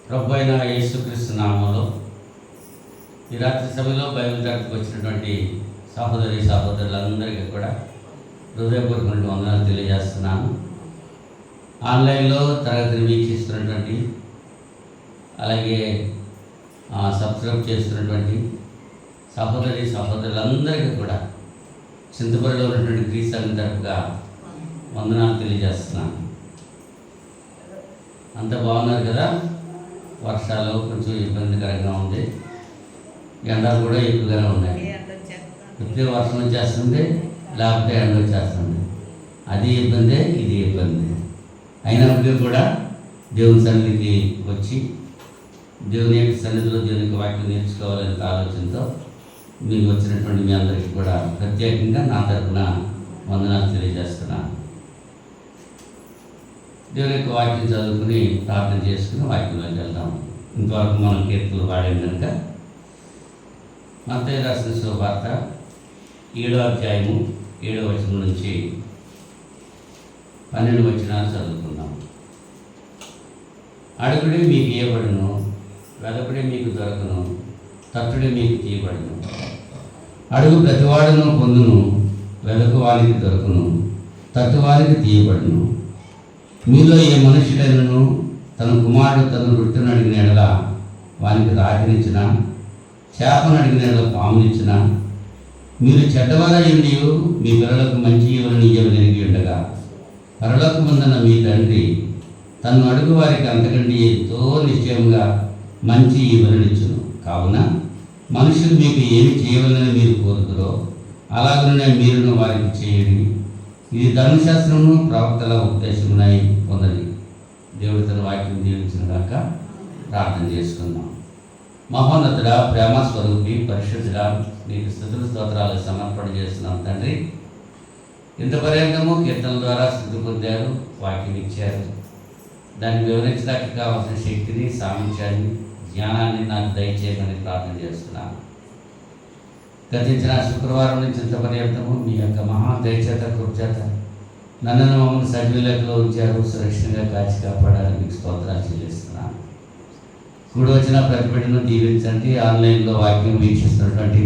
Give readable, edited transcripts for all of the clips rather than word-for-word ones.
ప్రభు అయిన యేసుక్రీస్తు నామంలో ఈ రాత్రి సమయంలో బైబిల్ తరగతికి వచ్చినటువంటి సహోదరులందరికీ కూడా హృదయపూర్వకమైన వందనాలు తెలియజేస్తున్నాను. ఆన్లైన్లో తరగతిని వీక్షిస్తున్నటువంటి అలాగే సబ్స్క్రైబ్ చేస్తున్నటువంటి సహోదరులందరికీ కూడా చింతపల్లిలో ఉన్నటువంటి క్రీస్తు సంఘం తరపుగా వందనాలు తెలియజేస్తున్నాను. అంత బాగున్నారు కదా? వర్షాలు కొంచెం ఇబ్బందికరంగా ఉంది, ఎండలు కూడా ఎక్కువగానే ఉన్నాయి. ఇప్పుడే వర్షం వచ్చేస్తుంది, లేకపోతే ఎండ వచ్చేస్తుంది. అది ఇబ్బందే, ఇది ఇబ్బంది. అయినప్పటికీ కూడా దేవుని సన్నిధికి వచ్చి దేవుని యొక్క సన్నిధిలో దేవునికి వాక్యం నేర్చుకోవాలనే ఆలోచనతో మీకు వచ్చినటువంటి మీ అందరికీ కూడా ప్రత్యేకంగా నా తరఫున వందనాలు తెలియజేస్తున్నాను. దేవుని యొక్క వాక్యం చదువుకుని ప్రార్థన చేసుకుని వాక్యంలోకి వెళ్దాం. ఇంతవరకు మనం కీర్తనలు వాడాం కనుక మత్తయి రాసిన శుభవార్త 7వ అధ్యాయము 7వ వచనం నుంచి 12 వచనాలు చదువుకుందాం. అడుగుడి మీకు ఇవ్వబడును, వెదకుడి మీకు దొరకను, తట్టుడి మీకు తీయబడును. అడుగు ప్రతివాడును పొందును, వెదకు వారికి దొరకును, తట్టువారికి తీయబడును. మీలో ఏ మనుషులైనను తన కుమారుడు తన రొట్టెను అడిగిన ఎడల వానికి రాతినిచ్చిన, చేపను అడిగిన ఎడల పామునిచ్చిన, మీరు చెడ్డవారయ్యుండి మీ పిల్లలకు మంచి ఇవ్వని ఇవ్వగలిగి ఉండగా పరలోకమందున్న మీ తండ్రి తను అడుగు వారికి అంతకంటే ఎంతో నిశ్చయంగా మంచి ఇవ్వనిచ్చును. కావున మనుషులు మీకు ఏమి చేయవలని మీరు కోరుతురో అలాగనే మీరును వారికి చేయండి. ఇది ధర్మశాస్త్రము ప్రవక్తల ఉపదేశమునై ఉన్నది. దేవుడి తన వాక్యం దీవించిన దాక ప్రార్థన చేసుకుందాం. మహోన్నతుడ, ప్రేమ స్వరూపి, పరిశుద్ధుడ, నీకు స్తుతులు స్తోత్రాలు సమర్పణ చేస్తున్నాం తండ్రి. ఇంత పర్యంతము కీర్తనల ద్వారా స్థుతి పొందారు, వాక్యం ఇచ్చారు. దాన్ని వివరించడానికి కావాల్సిన శక్తిని, సామర్థ్యాన్ని, జ్ఞానాన్ని నాకు దయచేయమని ప్రార్థన చేస్తున్నాను. గతించిన శుక్రవారం నుంచి ఇంత పర్యంతము మీ యొక్క మహా దయచేత కృపచేత నన్ను మమ్మల్ని సజీవులతో ఉంచారు, సురక్షితంగా కాచి కాపాడాలని మీకు స్తోత్రాలు చెల్లిస్తున్నాను. కూడి వచ్చిన ప్రతి బిడ్డను దీవించండి. ఆన్లైన్లో వాక్యం వీక్షిస్తున్నటువంటి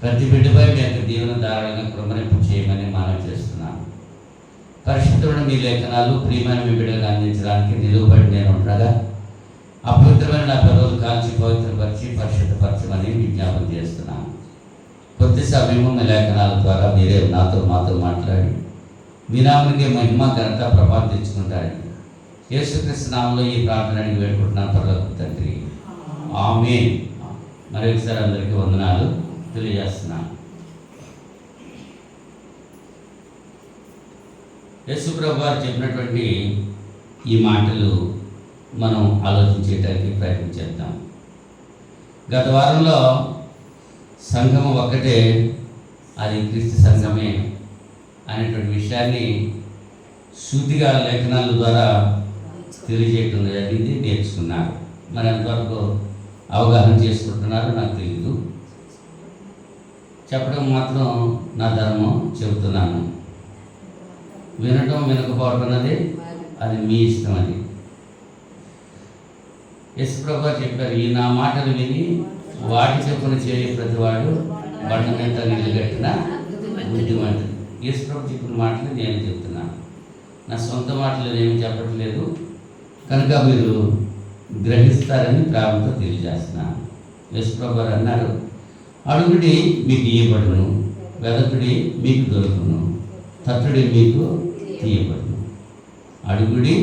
ప్రతి బిడ్డపై మీ యొక్క దీవెన ధారాళంగా కృపనింపు చేయమని మనవి చేస్తున్నాను. పరిశుద్ధమైన మీ లేఖనాలు ప్రియమైన మీ బిడ్డలకు అందించడానికి నిలువబడి నేను ఉండగా అపవిత్రమైన నా పెదవులు కాల్చి పవిత్రపరిచి పరిశుద్ధపరచమని విజ్ఞాపన చేస్తున్నాను. కొద్ది సమయము మీ లేఖనాల ద్వారా మీరే మాతో మాట్లాడి మీ నామానికి మహిమ ఘనత ప్రభావం తెచ్చుకుంటాడు. యేసుక్రీస్తు నామంలో ఈ ప్రార్థన అడిగి వేడుకుంటున్నాను పరలోకపు తండ్రి, ఆమేన్. మరొకసారి అందరికీ వందనాలు తెలియజేస్తున్నాను. యేసు ప్రభు వారు చెప్పినటువంటి ఈ మాటలు మనం ఆలోచించేటానికి ప్రయత్నం చేద్దాం. గత వారంలో సంఘం ఒక్కటే, అది క్రీస్తు సంఘమే అనేటువంటి విషయాన్ని సూటిగా లేఖనాల ద్వారా తెలియజేయటం జరిగింది, నేర్చుకున్నారు. మరి ఎంతవరకు అవగాహన చేసుకుంటున్నారో నాకు తెలియదు. చెప్పడం మాత్రం నా ధర్మం, చెబుతున్నాను. వినటం వినకపోవటం అన్నది అది మీ ఇష్టం. అది యేసుప్రభు చెప్పారు, ఈ నా మాటలు విని వాటి చెప్పున చేయ ప్రతివాడు బండ మీద నిలగట్టిన బుద్ధిమంతుడు. యేసుప్రభు చెప్పిన మాటలు నేను చెప్తున్నాను, నా సొంత మాటలు నేనేమి చెప్పట్లేదు. కనుక మీరు గ్రహిస్తారని ప్రేమతో తెలియజేస్తున్నాను. యేసుప్రభు గారు అన్నారు, అడుగుడి మీకు ఇవ్వబడును, వెదకుడి మీకు దొరుకును, తట్టుడి మీకు తీయబడును. అడుగుడి,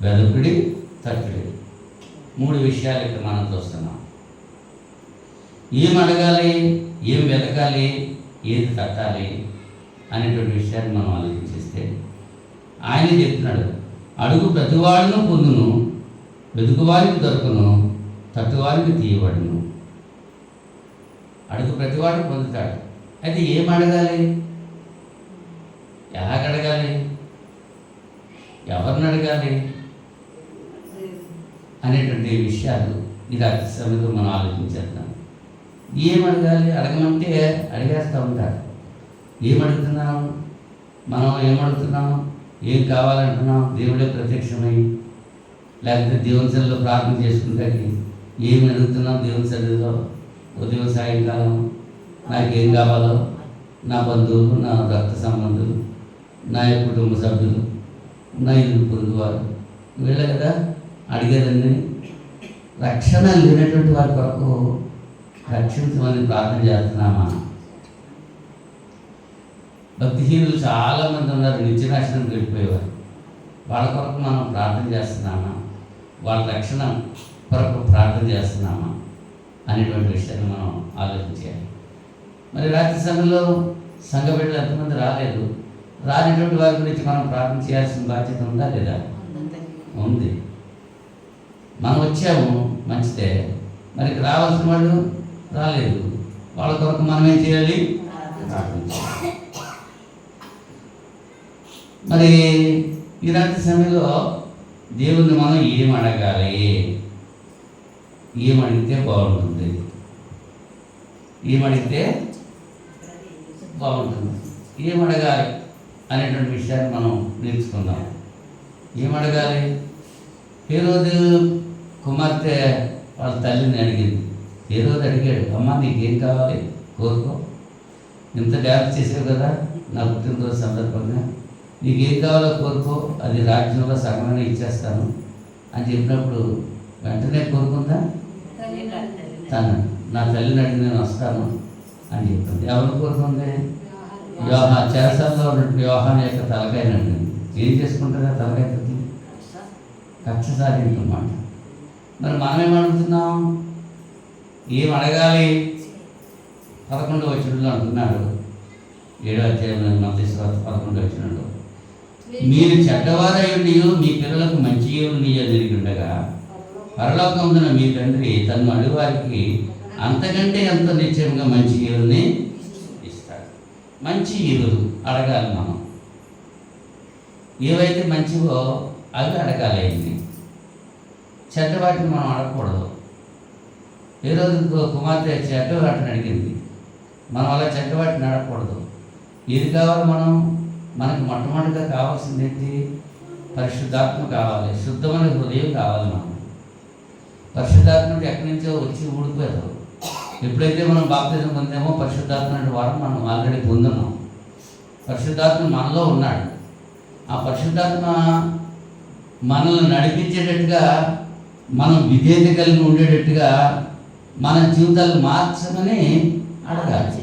వెదకుడి, తట్టుడి. 3 విషయాలు ఇక్కడ మనం చూస్తున్నాం. ఏం అడగాలి, ఏం వెతకాలి, ఏది తట్టాలి అనేటువంటి విషయాన్ని మనం ఆలోచిస్తే ఆయన చెప్తున్నాడు, అడుగు ప్రతివాడును పొందును, వెతుకువారికి దొరకను, తట్టువారికి తీయబడును. అడుగు ప్రతివాడు పొందుతాడు. అయితే ఏం అడగాలి, ఎలాగ అడగాలి, ఎవరిని అడగాలి అనేటువంటి విషయాలు ఈ రాత్రి సమయంలో మనం ఆలోచించేద్దాం. ఏం అడగాలి, అడగమంటే అడిగేస్తూ ఉంటారు. ఏం అడుగుతున్నాం, మనం ఏమడుగుతున్నాం, ఏం కావాలంటున్నాం, దేవుడే ప్రత్యక్షమై లేకపోతే దేవుని సన్నిధిలో ప్రార్థన చేసుకుంటే ఏమి అడుగుతున్నాం దేవుని సన్నిధిలో? ఉదయం సాయంకాలం నాకేం కావాలో, నా బంధువులు, నా రక్త సంబంధులు, నా కుటుంబ సభ్యులు, నా ఇల్లు పొరుగువారు, వీళ్ళే కదా అడిగేదండి. రక్షణ లేనటువంటి వారి కొరకు రక్షించమని ప్రార్థన చేస్తున్నామా? భక్తిహీనులు చాలామంది ఉన్నారు, నిత్యనాశనం వెళ్ళిపోయేవారు. వాళ్ళ కొరకు మనం ప్రార్థన చేస్తున్నామా? వాళ్ళ రక్షణ కొరకు ప్రార్థన చేస్తున్నామా అనేటువంటి విషయాన్ని మనం ఆలోచించాలి. మరి రాత్రి సమయంలో సంఘ బిడ్డలు ఎంతమంది రాలేదు? రానిటువంటి వారి గురించి మనం ప్రార్థన చేయాల్సిన బాధ్యత ఉందా లేదా? ఉంది. మనం వచ్చాము మంచిదే, మరి రావాల్సిన వాళ్ళు రాలేదు. వాళ్ళ కొరకు మనం ఏం చేయాలి? ప్రార్థించాలి. మరి ఈ రాత్రి సమయంలో దేవుణ్ణి మనం ఏం అడగాలి? ఏం అడిగితే బాగుంటుంది? ఏం అడిగితే బాగుంటుంది? ఏం అడగాలి అనేటువంటి విషయాన్ని మనం నేర్చుకుందాం. ఏం అడగాలి? హేరోదు కుమార్తె వాళ్ళ తల్లిని అడిగింది. హేరోదు అడిగాడు, అమ్మ నీకేం కావాలి కోరుకో, ఇంత డ్యాన్స్ చేసావు కదా నా పుట్టినరోజు సందర్భంగా, నీకేం కావాలో కోరుకో, అది రాజ్యంలో సగమైన ఇచ్చేస్తాను అని చెప్పినప్పుడు వెంటనే కోరుకుందా? తను నా తల్లిని అడిగి నేను వస్తాను అని చెప్తుంది. ఎవరు కోరుకుంది? చెరసాల్లో ఉన్నట్టు యోహాను యొక్క తలకాయని అడిగింది. ఏం చేసుకుంటారా తలకాయ తగ్గి? కక్ష సాధించమాట. మరి మనం ఏమడుగుతున్నాం? ఏం అడగాలి? 11వ వచనంలో అంటున్నాడు, 7వ అధ్యాయంలో మత్తయి సువార్త 11వ వచనంలో, మీరు చెడ్డవారయ్యుండి మీ పిల్లలకు మంచి ఈవులు ఎరిగి ఉండగా పరలోకమున మీ తండ్రి తను అడివారికి అంతకంటే ఎంతో నిశ్చయంగా మంచి ఈవుల్ని ఇస్తాడు. మంచి ఈవులు అడగాలి మనం. ఏవైతే మంచివో అవి అడగాలి. అయింది చెడ్డ వాటిని మనం అడగకూడదు. ఏ రోజు కుమార్తె చెడ్డ వాటిని అడిగింది, మనం అలా చెడ్డ వాటిని అడగకూడదు. ఏది కావాలి? మనకు మొట్టమొదటిగా కావాల్సింది ఏంటి? పరిశుద్ధాత్మ కావాలి, శుద్ధమైన హృదయం కావాలి. మనం పరిశుద్ధాత్మ ఎక్కడి నుంచో వచ్చి ఊడిపోయారు. ఎప్పుడైతే మనం బాప్తిజం పొందామో పరిశుద్ధాత్మ అనే వారం మనం ఆల్రెడీ పొందున్నాం. పరిశుద్ధాత్మ మనలో ఉన్నాడు. ఆ పరిశుద్ధాత్మ మనల్ని నడిపించేటట్టుగా, మనం విధేయత కలిగి ఉండేటట్టుగా మన జీవితాలు మార్చమని అడగాలి.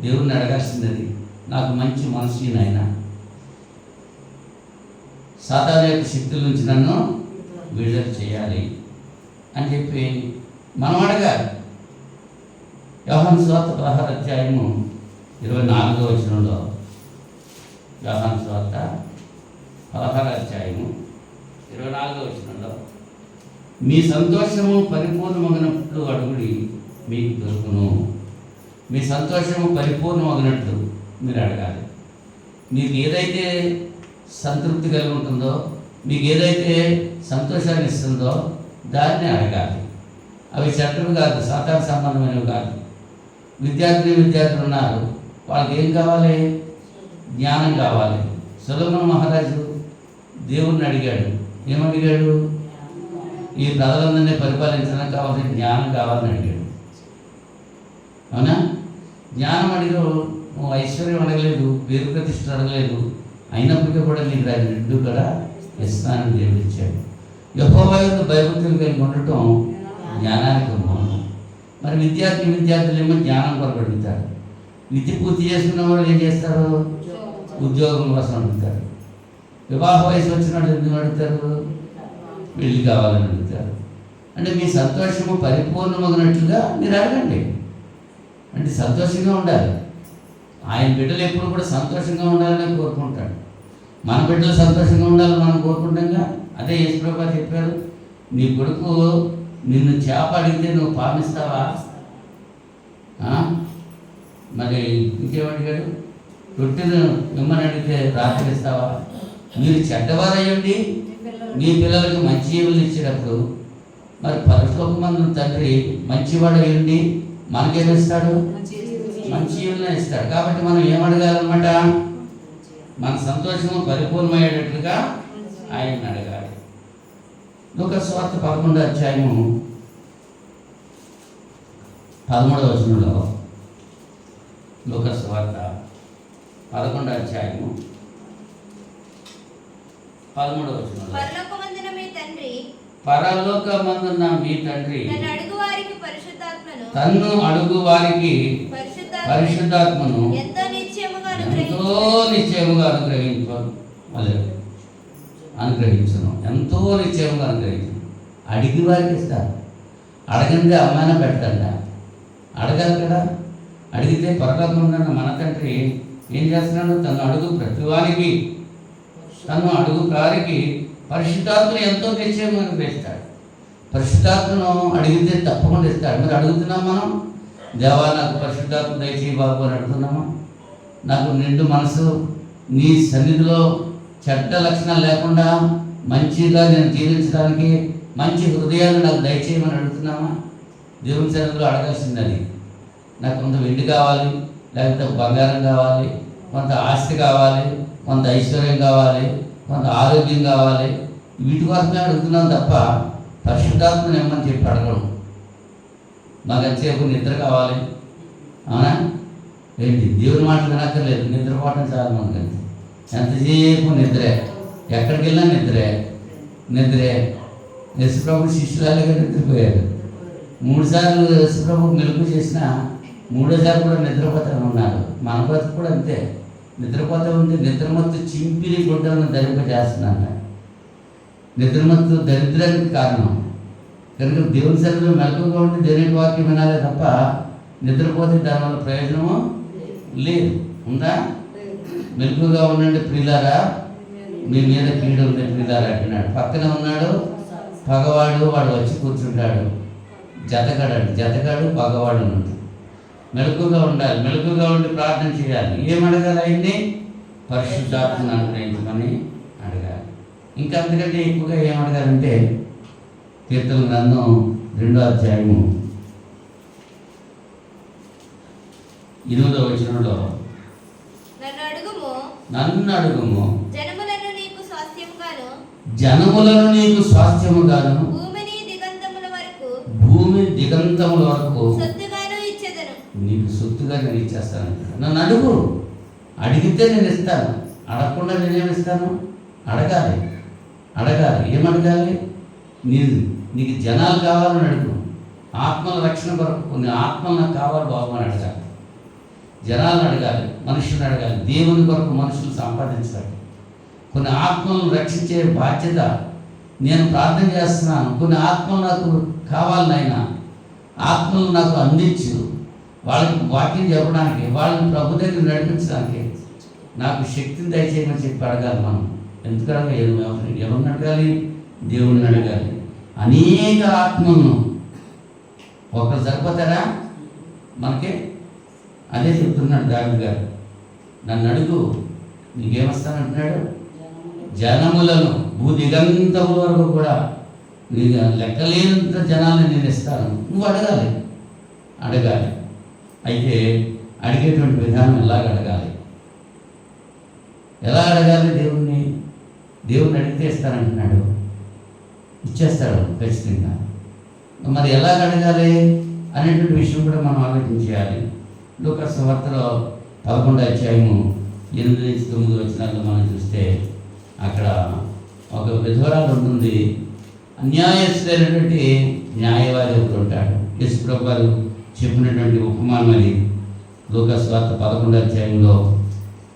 దేవుణ్ణి అడగాల్సింది అది. నాకు మంచి మనసు నాయన, సాతాను యొక్క శక్తుల నుంచి నన్ను విడుదల చేయాలి అని చెప్పి మనం అడగాలి. యోహాను సువార్త 16వ అధ్యాయము 24వ వచనంలో, యోహాను సువార్త 16వ అధ్యాయము 24వ వచనంలో, మీ సంతోషము పరిపూర్ణమగినట్లు అడుగుడి మీకు దొరుకును. మీ సంతోషము పరిపూర్ణమగినట్లు మీరు అడగాలి. మీకు ఏదైతే సంతృప్తి కలిగి ఉంటుందో, మీకు ఏదైతే సంతోషాన్ని ఇస్తుందో దాన్ని అడగాలి. అవి చెడ్డవి కాదు, సాతాను సంబంధమైనవి కాదు. విద్యార్థులు ఉన్నారు, వాళ్ళకి ఏం కావాలి? జ్ఞానం కావాలి. సొలొమోను మహారాజు దేవుణ్ణి అడిగాడు. ఏమడిగాడు? ఈ ప్రజలందరినీ పరిపాలించడానికి కావాల్సిన జ్ఞానం కావాలని అడిగాడు. అవునా? జ్ఞానం అడిగాడు. నువ్వు ఐశ్వర్యం అడగలేదు, పేరు ప్రతిష్ట అడగలేదు, అయినప్పటికీ కూడా నీకు దాని రెండు కూడా ఇస్తానని దేవుడు ఇచ్చాడు. యెహోవా యందు భయభక్తులు కలిగి ఉండటం జ్ఞానానికి మూలం. మరి విద్యార్థులు ఏమో జ్ఞానం కొరకు అడుగుతారు. విద్య పూర్తి చేసుకున్న వాళ్ళు ఏం చేస్తారు? ఉద్యోగం కోసం అడుగుతారు. వివాహ వయసు వచ్చినట్టు ఎందుకు అడుగుతారు? పెళ్లి కావాలని అడుగుతారు. అంటే మీ సంతోషము పరిపూర్ణమగినట్లుగా మీరు అడగండి. అంటే సంతోషంగా ఉండాలి. ఆయన బిడ్డలు ఎప్పుడు కూడా సంతోషంగా ఉండాలని కోరుకుంటాడు. మన బిడ్డలు సంతోషంగా ఉండాలని మనం కోరుకుంటాంగా. అదే యేసుప్రభువు చెప్పారు, నీ కొడుకు నిన్ను చేప అడిగితే నువ్వు పామిస్తావా? మరి ఇంకేమడిగాడు? రొట్టెను మిమ్మల్ని అడిగితే రాత్రి ఇస్తావా? మీరు చెడ్డవారయ్యండి మీ పిల్లలకు మంచి ఈవులు ఇచ్చేటప్పుడు మరి పరలోకమందున తండ్రి మంచివాడు అయ్యండి మనకేమిస్తాడు? మంచి ఈవులనే ఇస్తాడు. కాబట్టి మనం ఏమడగాలన్నమాట? మన సంతోషము పరిపూర్ణమయ్యేటట్లుగా ఆయన్ని అడగాలి. లూకాసు సువార్త 11వ అధ్యాయము 13వ వచనంలో, లూకాసు సువార్త 11వ అధ్యాయము 13వ వచనంలో, పరలోకమందున మీ తండ్రి పరలోకమందున్న మీ తండ్రి తన్ను అడుగు వారికి పరిశుద్ధాత్మను ఎంతో నిశ్చయముగా అనుగ్రహించను. ఎంతో నిశ్చయముగా అనుగ్రహించను. అడిగి వారికి ఇస్తారు. అడగండి అమ్మాయిన పెడతాడ. అడగాలి కదా. అడిగితే పరలోకమున్న మన తండ్రి ఏం చేస్తున్నాడు? తను అడుగు ప్రతివానికి, తను అడుగు వారికి పరిశుద్ధాత్మను ఎంతో నిశ్చయంగా అనుగ్రహిస్తాడు. పరిశుద్ధాత్మను అడిగితే తప్పకుండా ఇస్తాడు. మరి అడుగుతున్నాం మనం, దేవా నాకు పరిశుద్ధాత్మ దయచేయి బాబు అని అడుగుతున్నామా? నాకు నిండు మనసు, నీ సన్నిధిలో చెడ్డ లక్షణాలు లేకుండా మంచిగా నేను జీవించడానికి మంచి హృదయాన్ని నాకు దయచేయమని అడుగుతున్నామా? దేవుని సన్నిధిలో అడగాల్సింది అది. నాకు కొంత వెండి కావాలి, లేకపోతే బంగారం కావాలి, కొంత ఆస్తి కావాలి, కొంత ఐశ్వర్యం కావాలి, కొంత ఆరోగ్యం కావాలి. వీటి కోసమే అడుగుతున్నాం తప్ప పరిశుద్ధాత్మను ఏమని చెప్పి అడగడం. మాకు ఎంతసేపు నిద్ర కావాలి, అవునా? ఏంటి దేవుని మాటలు వినక్కర్లేదు, నిద్రపోవటం చాలు మనకి. ఎంతసేపు నిద్రే, ఎక్కడికి వెళ్ళినా నిద్రే. యేసుప్రభు శిష్యులాగా నిద్రపోయారు. 3 సార్లు యేసుప్రభు మెలుగు చేసినా 3వ సారి కూడా నిద్రపోతానే ఉన్నారు. మన బతుకు కూడా అంతే, నిద్రపోతూ ఉంటే నిద్రమత్తు చింపిరి గుడ్డలను ధరింపజేస్తున్నాను. నిద్రమత్తు దరిద్రానికి కారణం కనుక దేవుని సన్నిధిలో మెలకుగా ఉండి దేవుని వాక్యం వినాలే తప్ప నిద్రపోతే దానివల్ల ప్రయోజనము లేదు. ఉందా? మెలకుగా ఉండండి ప్రియులారా, మీ మీద కీడు ఉంది ప్రియులారా అంటున్నాడు. పక్కన ఉన్నాడు పగవాడు, వాడు వచ్చి కూర్చుంటాడు. జతగాడు పగవాడు ఉన్నాడు. మెలకుగా ఉండాలి, మెలకుగా ఉండి ప్రార్థన చేయాలి. ఏమడగాలి? ఆయన్ని పరిశుద్ధాత్మను అనుగ్రహించమని అడగాలి. ఇంకా అంతకంటే ఎక్కువగా ఏమడగాలంటే కీర్తన గ్రంథం 2వ అధ్యాయము 8వ వచనంలో, నన్ను అడుగుము జనములను నీకు స్వాస్థ్యముగాను భూమి దిగంతముల వరకు నీకు సొత్తుగా నేను ఇచ్చేస్తాను. నన్ను అడుగు, అడిగితే నేను ఇస్తాను. అడగకుండా నేనేమిస్తాను? అడగాలి. ఏమడగాలి? నీకు జనాలు కావాలని అడుగు. ఆత్మల రక్షణ కొరకు కొన్ని ఆత్మలు నాకు కావాలి బాబు అని అడగాలి. జనాలను అడగాలి, మనుషులను అడగాలి. దేవుని కొరకు మనుషులు సంపాదించాలి. కొన్ని ఆత్మలను రక్షించే బాధ్యత నేను ప్రార్థన చేస్తున్నాను. కొన్ని ఆత్మలు నాకు కావాలి నాయన, ఆత్మలు నాకు అందించు. వాళ్ళకి వాక్యం చెప్పడానికి, వాళ్ళని ప్రభు దగ్గర నడిపించడానికి నాకు శక్తిని దయచేయమని చెప్పి అడగాలి. మనం ఎందుకనగా ఎవరిని అడగాలి? దేవుడిని అడగాలి. అనేక ఆత్మలను ఒకరు సరిపోతారా మనకి? అదే చెప్తున్నాడు దావీదు గారు, నన్ను అడుగు నీకేమొస్తానంటున్నాడు? జనములను భూదిగంతముల వరకు కూడా నీకు లెక్కలేనంత జనాలను నేను ఇస్తాను. నువ్వు అడగాలి. అయితే అడిగేటువంటి విధానం ఎలాగ అడగాలి? ఎలా అడగాలి? దేవుణ్ణి అడిగితే ఇస్తానంటున్నాడు, ఇచ్చేస్తాడు ఖచ్చితంగా. మరి ఎలాగ అడగాలి అనేటువంటి విషయం కూడా మనం ఆలోచించాలి. లూకాసు సువార్తలో 11వ అధ్యాయము 8-9 వచనాల్లో మనం చూస్తే అక్కడ ఒక విధవరాలు ఉంటుంది. అన్యాయస్తులైనటువంటి న్యాయవాది ఒకడు ఉంటాడు. యేసుప్రభు గారు చెప్పినటువంటి ఉపమానం అది. లూకాసు సువార్త 11వ అధ్యాయంలో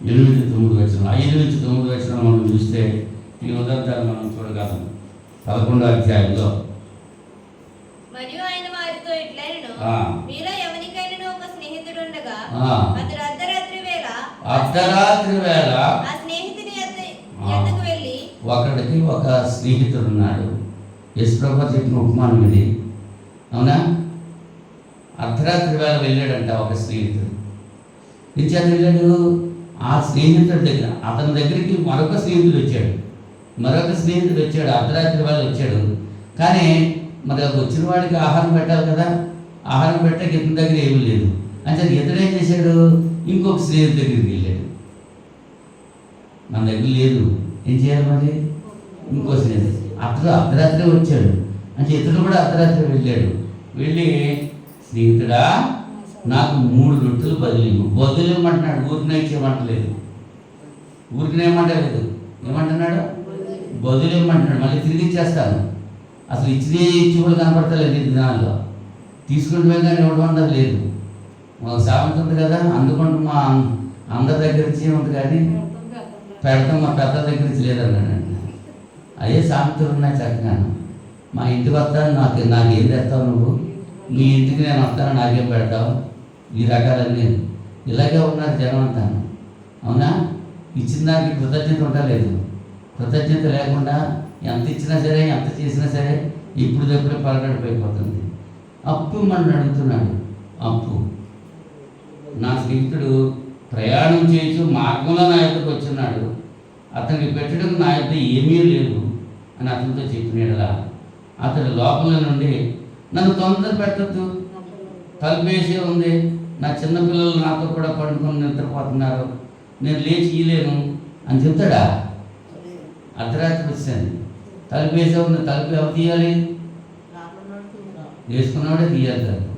8-9 వచనం. 5-9 వచనం మనం చూస్తే ఈ ఉదాహరణ మనం చూడగలం. 11వ అధ్యాయంలో, మరియు ఆయన వారితో ఇట్లనెను, మీలో ఎవనికైనా ఒక స్నేహితుడు ఉండగా అతడు అర్ధరాత్రి వేళ ఆ స్నేహితుని యొద్దకు వెళ్ళి, ఒకడికి ఒక స్నేహితుడు ఉన్నాడు. యేసుప్రభు చెప్పిన ఉపమానం ఇది, అవునా? అర్ధరాత్రి వేళ వెళ్ళాడంట ఒక స్నేహితుడు. ఇచ్చాడు వెళ్ళాడు. ఆ స్నేహితుడి దగ్గర, అతని దగ్గరికి మరొక స్నేహితుడు వచ్చాడు. అర్ధరాత్రి వేళ వచ్చాడు. కానీ మరి వచ్చిన వాడికి ఆహారం పెట్టాలి కదా. ఆహారం పెట్టక ఇతని దగ్గర ఏమీ లేదు. అంటే ఇతడు ఏం చేశాడు? ఇంకొక స్నేహితుడి దగ్గరికి వెళ్ళాడు. మన దగ్గర లేదు, ఏం చేయాలి మరి? ఇంకో స్నేహితుడు. అతడు అర్ధరాత్రి వచ్చాడు అంటే ఇతడు కూడా అర్ధరాత్రి వెళ్ళాడు. వెళ్ళి స్నేహితుడా నాకు 3 రొట్టెలు బదులేమంటున్నాడు. ఊరికనే ఇచ్చేయమంటలేదు, ఊరికనే ఏమంటలేదు, ఏమంటున్నాడు? బదులేమంటున్నాడు. మళ్ళీ తిరిగి ఇచ్చేస్తాను. అసలు ఇచ్చేవాళ్ళు కనపడతలేదు ఈ దినాల్లో. తీసుకుంటే కానీ ఇవ్వడం లేదు. మాకు సామెత ఉంది కదా, అందుకుంటూ మా అందరి దగ్గర ఇచ్చి ఉంది కానీ పెడతాం మా పెద్దల దగ్గర ఇచ్చి లేదన్నాడండి. అదే సామెతలు ఉన్నాయి చక్కగా. మా ఇంటికి వస్తాను, నాకేం తెస్తావు నువ్వు, నీ ఇంటికి నేను వస్తాను నాకేం పెడతావు, ఈ రకాలన్నీ ఇలాగే ఉన్నారు జనం అంతాను. అవునా? ఇచ్చిన దానికి కృతజ్ఞత ఉండలేదు. కృతజ్ఞత లేకుండా ఎంత ఇచ్చినా సరే ఎంత చేసినా సరే ఇప్పుడు దగ్గర పలకడిపోయిపోతుంది. అప్పు మనం అడుగుతున్నాడు. అప్పు. నా స్నేహితుడు ప్రయాణం చేయొచ్చు మార్గంలో నా యొక్కకు వచ్చినాడు, అతనికి పెట్టడం నా యొద్ద ఏమీ లేదు అని అతనితో చెప్పినాడులా. అతడు లోపల నుండి నన్ను తొందర పెట్టద్దు, తలుపేసే ఉంది, నా చిన్నపిల్లలు నాతో కూడా పండుకొని నిద్రపోతున్నారు, నేను లేచి ఇయ్యలేను అని చెప్తాడా? అర్ధరాత్రి వచ్చాను, తలుపేసే ఉంది, తలుపు ఎవరు తీయాలి? వేసుకున్నవాడే తీయాలి తలుపు.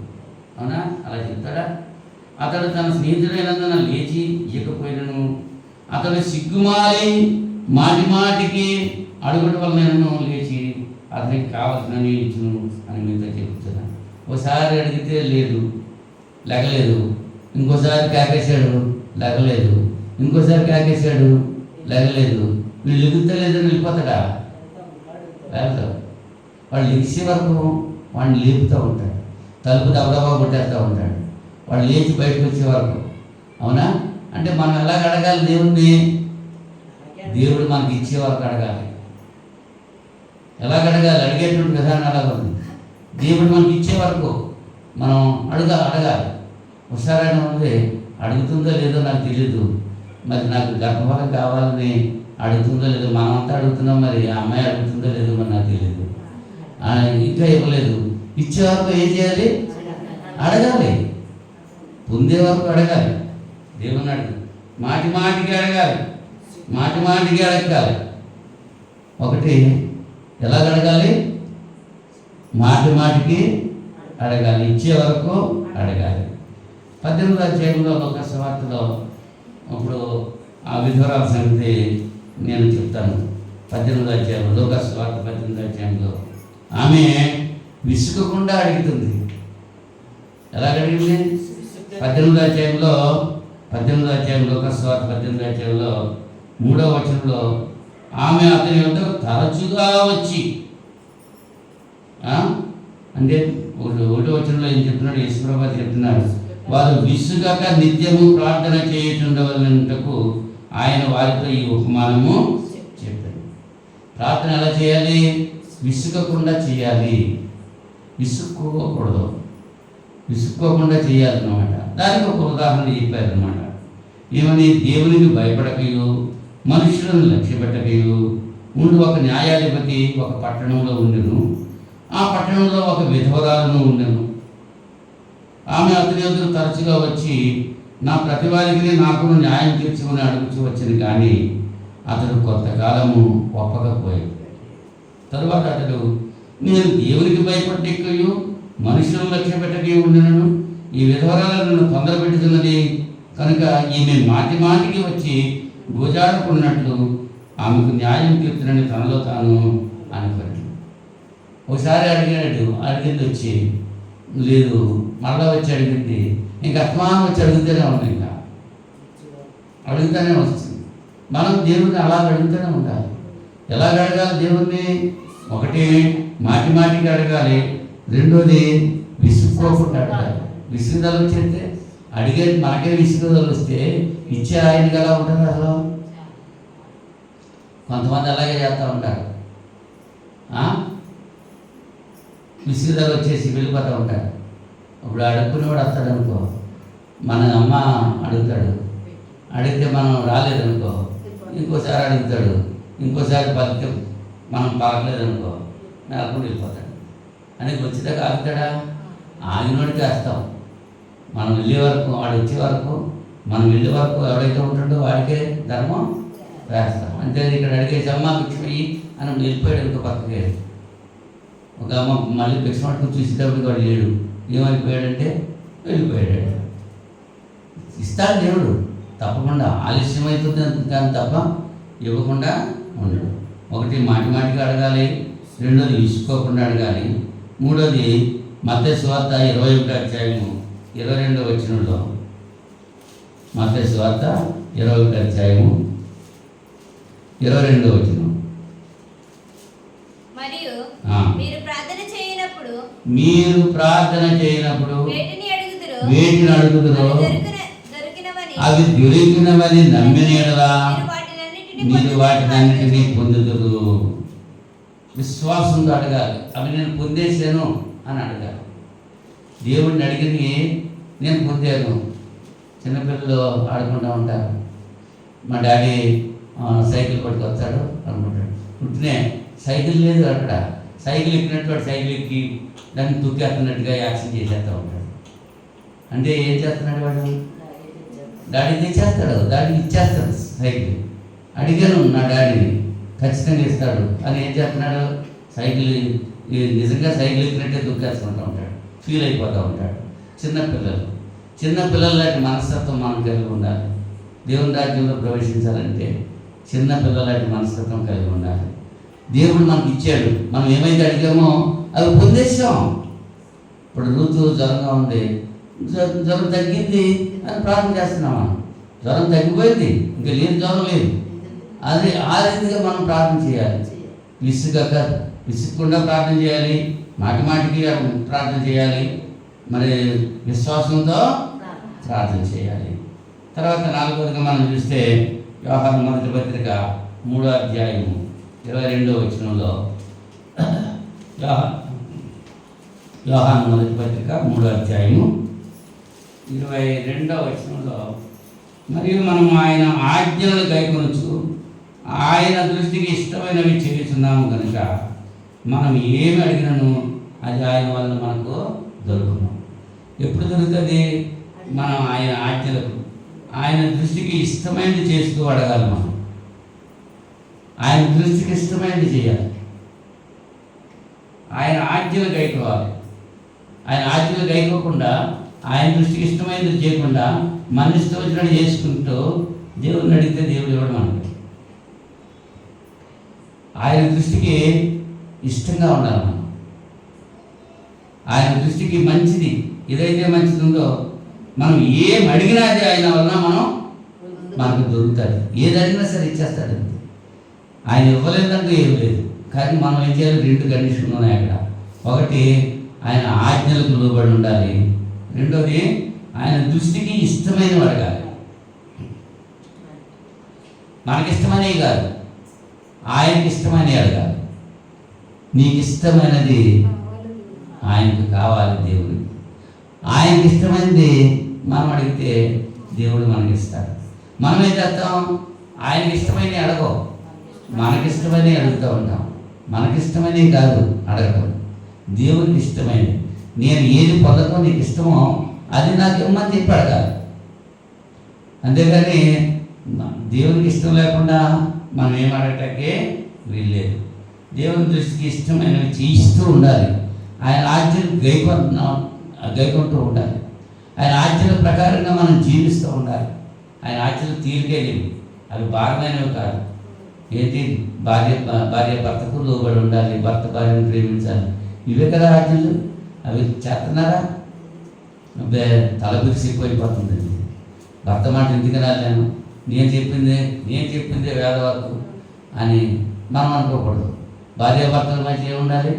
అవునా? అలా చెప్తాడా? అతడు తన స్నేహితుడైనందున లేచి ఇయ్యకపోయినను అతడు సిగ్గుమాలి మాటికి అడుగుట వల్ల నేను లేచి అతనికి కావాల్సిన ఇచ్చును అని మీతో చెప్తున్నాను. ఒకసారి అడిగితే లేదు, లేగలేదు. ఇంకోసారి కేకేశాడు, లేగలేదు. ఇంకోసారి కేకేశాడు, లేగలేదు. వీళ్ళు ఎగుతలేదని వెళ్ళిపోతాడా? వెళ్తాడు. వాళ్ళు లెగిసే వరకు వాడిని లేపుతూ ఉంటాడు, తలుపు దబదబా కొట్టేస్తూ ఉంటాడు, వాడు లేచి బయటకు వచ్చే వరకు. అవునా? అంటే మనం ఎలాగ అడగాలి దేవుణ్ణి? దేవుడు మనకి ఇచ్చే వరకు అడగాలి. ఎలాగ అడగాలి? అడిగేటువంటి విధానం ఎలాగ ఉంది? దేవుడు మనకి ఇచ్చే వరకు మనం అడగాలి. ఒకసారైనా ఉంది, అడుగుతుందో లేదో నాకు తెలియదు, మరి నాకు గర్భఫలం కావాలని అడుగుతుందో లేదో, మనమంతా అడుగుతున్నాం, మరి ఆ అమ్మాయి అడుగుతుందో లేదో మరి నాకు తెలియదు, ఇంకా ఇవ్వలేదు. ఇచ్చే వరకు ఏం చేయాలి? అడగాలి. పొందే వరకు అడగాలి. దేవుని అడుగు, మాటికి అడగాలి, మాటికి అడగాలి. ఒకటి ఎలాగ అడగాలి? మాటికి అడగాలి, ఇచ్చే వరకు అడగాలి. 18వ అధ్యాయంలో లోక సువార్తలో ఇప్పుడు ఆ విధవరాల సంగతి నేను చెప్తాను. 18వ అధ్యాయంలో లోక సువార్త 18వ అధ్యాయంలో ఆమె విసుగకుండా అడుగుతుంది. ఎలాగ అడిగింది? 18వ అధ్యాయంలో లోక సువార్త 18వ అధ్యాయంలో 3వ వచనంలో ఆమె అతని వద్ద తరచుగా వచ్చి, అంటే 1వ వచనంలో ఏం చెప్తున్నాడు? యేసుప్రభువు చెప్తున్నాడు, వారు విసుగక నిత్యము ప్రార్థన చేయుచుండవలనంటకు ఆయన వారితో ఈ ఉపమానము చెప్పాడు. ప్రార్థన ఎలా చేయాలి? విసుగకుండా చేయాలి, విసుక్కోకుండా చేయాలన్నమాట. దానికి ఒక ఉదాహరణ చెప్పారనమాట. ఏమని? దేవునికి భయపడకయు మనుషులను లక్ష్యపెట్టకయు ఉండి ఒక న్యాయాధిపతి ఒక పట్టణంలో ఉండెను. ఆ పట్టణంలో ఒక విధవరాలను ఉండెను. ఆమె అతని ఎదురు తరచుగా వచ్చి నా ప్రతివారికి నాకు న్యాయం తీర్చుకుని అడుగుచూ వచ్చింది, కానీ అతడు కొంతకాలము ఒప్పకపోయాడు. తరువాత అతడు నేను దేవునికి భయపడ్డెక్కయు మనుషులను లక్ష్య పెట్టకే ఉండను, ఈ విధవరాలను నన్ను తొందర పెట్టుతున్నది కనుక ఈమె మాటికి వచ్చి గోజాడుకున్నట్లు ఆమెకు న్యాయం తీర్చునని తనలో తాను అనుకున్నాడు. ఒకసారి అడిగింది వచ్చి లేదు, మళ్ళా వచ్చి అడిగింది, ఇంకా అత్మానం వచ్చి అడుగుతూనే ఉన్నాయి, ఇంకా అడుగుతూనే వస్తుంది. మనం దేవుడిని అలా అడుగుతూనే ఉండాలి. ఎలాగ అడగాలి దేవుణ్ణి? ఒకటి మాటికి అడగాలి, రెండోది విసుక్కోకుండా అడగాలి. విసుగుదల వచ్చేస్తే అడిగేది మనకే విసుగుదల వస్తే ఇచ్చే ఆయనకి ఎలా ఉంటుంది? అసలు కొంతమంది అలాగే చేస్తూ ఉంటారు, విసుగుదల వచ్చేసి వెళ్ళిపోతూ ఉంటారు. ఇప్పుడు అడుక్కునేవాడు వస్తాడు అనుకో, మన అమ్మ అడుగుతాడు, అడిగితే మనం రాలేదనుకో ఇంకోసారి అడుగుతాడు, ఇంకోసారి పలికి మనం పలకలేదనుకో నెలకొని వెళ్ళిపోతాడు. అని వచ్చేదాకా ఆగుతాడా? ఆగినోడికి వేస్తాం. మనం వెళ్ళే వరకు, వాడు వచ్చే వరకు, మనం వెళ్ళే వరకు ఎవడైతే ఉంటాడో వాడికే ధర్మం వేస్తాం. అంతే ఇక్కడ అడిగేసి అమ్మ భిక్షమయ్యి అని వెళ్ళిపోయాడు ఇంకో పక్కకి. ఒక అమ్మ మళ్ళీ భిక్ష పట్టుకుని చూసేటప్పుడు వాడు లేడు. ఏమైపోయాడంటే వెళ్ళిపోయాడు. ఇస్తాడు దేవుడు తప్పకుండా, ఆలస్యం అవుతుంది కానీ తప్ప ఇవ్వకుండా ఉండడు. ఒకటి మాటిగా అడగాలి, రెండోది విసుకోకుండా అడగాలి, మూడోది మత్తయి సువార్త 21వ అధ్యాయము 22వ వచనంలో, మత్తయి సువార్త 21వ అధ్యాయము 22వ వచనం. మరియు మీరు ప్రార్థన చేయనప్పుడు వేటిని అడుగుదురో అవి దొరికినవని నమ్మిన యెడల మీరు వాటినన్నిటినీ పొందుదురు. విశ్వాసంతో అడగాలి. అవి నేను పొందేశాను అని అడగాలి. దేవుడిని అడిగింది నేను పొందాను. చిన్నపిల్లలు ఆడుకుంటూ ఉంటారు. మా డాడీ సైకిల్ పట్టుకొస్తాడు అనుకుంటాడు. పుట్టినే సైకిల్ లేదు అక్కడ. సైకిల్ ఎక్కినట్టు వాడు సైకిల్ ఎక్కి దాన్ని తొక్కేస్తున్నట్టుగా యాక్షన్ చేసేస్తూ ఉంటాడు. అంటే ఏం చేస్తున్నాడు వాడు? డాడీ తెచ్చేస్తాడు, డాడీ ఇచ్చేస్తాడు సైకిల్. అడిగాను నా డాడీని, ఖచ్చితంగా ఇస్తాడు అని ఏం చేస్తున్నాడు? సైకిల్ నిజంగా సైకిల్ ఎక్కినట్టే తొక్కేసుకుంటూ ఉంటాడు, ఫీల్ అయిపోతూ ఉంటాడు. చిన్నపిల్లలు లాంటి మనస్తత్వం మనం కలిగి ఉండాలి. దేవుని రాజ్యంలో ప్రవేశించాలంటే చిన్నపిల్లల లాంటి మనస్తత్వం కలిగి ఉండాలి. దేవుడు మనకి ఇచ్చాడు, మనం ఏమైతే అడిగామో అవి పొందేసాం. ఇప్పుడు ఋతు జ్వరంగా ఉంది, జ్వరం తగ్గింది అని ప్రార్థన చేస్తున్నామా? జ్వరం తగ్గిపోయింది, ఇంకా లేని జ్వరం లేదు. అది ఆ రీతిగా మనం ప్రార్థన చేయాలి. విసుగకుండా ప్రార్థన చేయాలి, మాటికి ప్రార్థన చేయాలి, మరి విశ్వాసంతో ప్రార్థన చేయాలి. తర్వాత 4వదిగా మనం చూస్తే యోహాను మొదటి పత్రిక 3వ అధ్యాయము 22వ వచనంలో, యోహాను మొదటి పత్రిక 3వ అధ్యాయము 22వ వచనంలో, మరియు మనం ఆయన ఆజ్ఞలను గైకొనొచ్చు ఆయన దృష్టికి ఇష్టమైనవి చేస్తున్నాము కనుక మనం ఏమి అడిగినను అది ఆయన వల్ల మనకు దొరుకును. ఎప్పుడు దొరుకుతుంది? మనం ఆయన ఆజ్ఞలకు, ఆయన దృష్టికి ఇష్టమైనది చేస్తూ అడగాలి. మనం ఆయన దృష్టికి ఇష్టమైనది చేయాలి. ఆయన ఆజ్ఞలు గైకోవాలి. ఆయన ఆజ్ఞలు గైకోకుండా, ఆయన దృష్టికి ఇష్టమైనది చేయకుండా మన ఇష్టం వచ్చినట్టు చేసుకుంటూ దేవుడిని అడిగితే దేవుడు ఇవ్వడం మనకి. ఆయన దృష్టికి ఇష్టంగా ఉండాలి మనం. ఆయన దృష్టికి మంచిది ఏదైతే మంచిది ఉందో మనం ఏం అడిగినా అది ఆయన వలన మనకు దొరుకుతుంది. ఏది అడిగినా సరే ఇచ్చేస్తాడు. ఆయన ఇవ్వలేదంటూ ఏం లేదు. కానీ మనం ఏం చేయాలి? 2 కండిషన్లు ఉన్నాయి అక్కడ. ఒకటి, ఆయన ఆజ్ఞలకు లోబడి ఉండాలి. రెండోది, ఆయన దృష్టికి ఇష్టమైనవి అడగాలి. మనకిష్టమైనవి కాదు, ఆయనకి ఇష్టమైనవి అడగాలి. నీకు ఇష్టమైనది ఆయనకు కావాలి. దేవుడికి ఆయనకి ఇష్టమైనది మనం అడిగితే దేవుడు మనకి ఇస్తాడు. మనం ఏం చేస్తాం? ఆయనకి ఇష్టమైనవి అడగవు, మనకిష్టమైనవి అడుగుతూ ఉంటాం. మనకిష్టమైనవి కాదు అడగటం, దేవునికి ఇష్టమైనది. నేను ఏది పొందటం నీకు ఇష్టమో అది నాకు ఇమ్మని చెప్పి అడగాలి. అంతేగాని దేవునికి ఇష్టం లేకుండా మనం ఏం అడగటానికే వీల్లేదు. దేవుని దృష్టికి ఇష్టమైనవి చేయిస్తూ ఉండాలి. ఆయన ఆజ్ఞలు గైకొంటూ ఉండాలి. ఆయన ఆజ్ఞల ప్రకారంగా మనం జీవిస్తూ ఉండాలి. ఆయన ఆజ్ఞలు తీరికేవి, అవి భారమైనవి కాదు. ఏంటి? భార్య భర్తకు లోబడి ఉండాలి, భర్త భార్యను ప్రేమించాలి. ఇవే కదా ఆజ్ఞలు. అవి చేస్తున్నారా? తల బిరిసిపోయిపోతుంది. భర్త మాట ఎందుకు రాలేను, నేను చెప్పిందే వేదవాకు అని మనం అనుకోకూడదు. భార్య భర్తల మధ్య ఏముండాలి?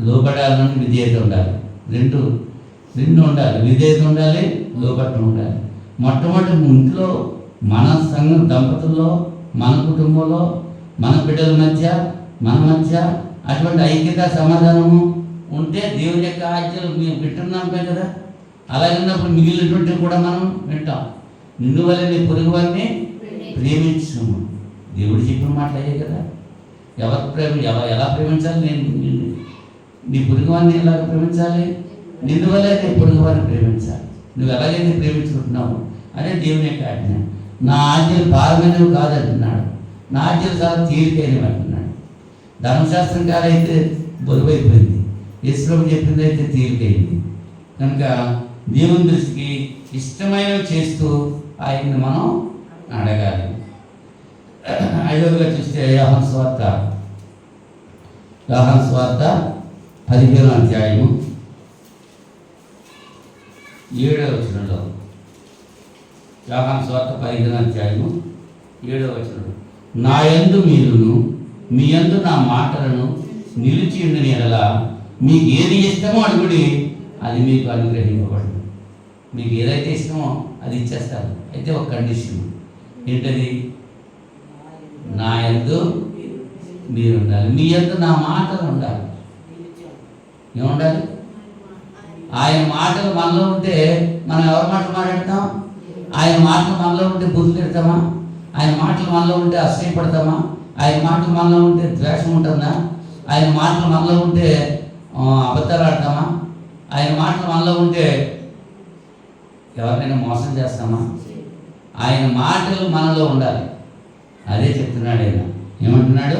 లోబడాలని విధేయత ఉండాలి. రెండు ఉండాలి. విధేయత ఉండాలి, లోబట్టం ఉండాలి. మొట్టమొదటి ఇంట్లో మన సంఘం దంపతుల్లో, మన కుటుంబంలో, మన బిడ్డల మధ్య, మన మధ్య అటువంటి ఐక్యత సమాధానము ఉంటే దేవుని యొక్క ఆజ్ఞలు మేము వింటున్నాం కదా. అలాగన్నప్పుడు మిగిలినటువంటి కూడా మనం వింటాం. నిన్ను వల్ల నీ పొరుగు వారిని ప్రేమించము. దేవుడు చెప్పిన మాటలు అయ్యే కదా. ఎలా ప్రేమించాలి? నీ పొరుగు వారిని ఎలాగ ప్రేమించాలి? నిన్ను వల్ల నీ పొరుగు వారిని ప్రేమించాలి. నువ్వు ఎలాగైతే ప్రేమించుకుంటున్నావు అదే దేవుని యొక్క ఆజ్ఞ. నా ఆజ్ఞలు భారమైనవి కాదంటున్నాడు. నా ఆజ్ఞలు చాలా తేలికైనవి అంటున్నాడు. ధర్మశాస్త్రం కాలైతే బరువైపోయింది, యేసుప్రభు చెప్పింది అయితే తేలికైంది. కనుక దేవుని దృష్టికి ఇష్టమైనవి చేస్తూ ఆయన్ని మనం అడగాలి. ఐదవదిగా చూస్తే యోహాను సువార్త 15వ అధ్యాయము 7వ వచనంలో, యోహాను సువార్త 15వ అధ్యాయము 7వ వచనంలో, నా యందు మీరును మీ యందు నా మాటలను నిలిచి ఉండని ఎడల మీకు ఏది ఇష్టమో అడుగుడి, అది మీకు అనుగ్రహింపబడును. మీకు ఏదైతే ఇష్టమో అది ఇచ్చేస్తాను. అయితే ఒక కండిషన్ ఏంటది? నా యందు మీరు ఉండాలి, మీ యందు నా మాటలు ఉండాలి. ఏముండాలి? ఆయన మాటలు మనలో ఉంటే మనం ఎవరి మాటలు మాట్లాడతాం? ఆయన మాటలు మనలో ఉంటే బుద్ధి పెడతామా? ఆయన మాటలు మనలో ఉంటే అసహ్యపడతామా? ఆయన మాటలు మనలో ఉంటే ద్వేషం ఉంటుందా? ఆయన మాటలు మనలో ఉంటే అబద్ధాలు ఆడతామా? ఆయన మాటలు మనలో ఉంటే ఎవరినైనా మోసం చేస్తామా? ఆయన మాటలు మనలో ఉండాలి. అదే చెప్తున్నాడు ఆయన. ఏమంటున్నాడు?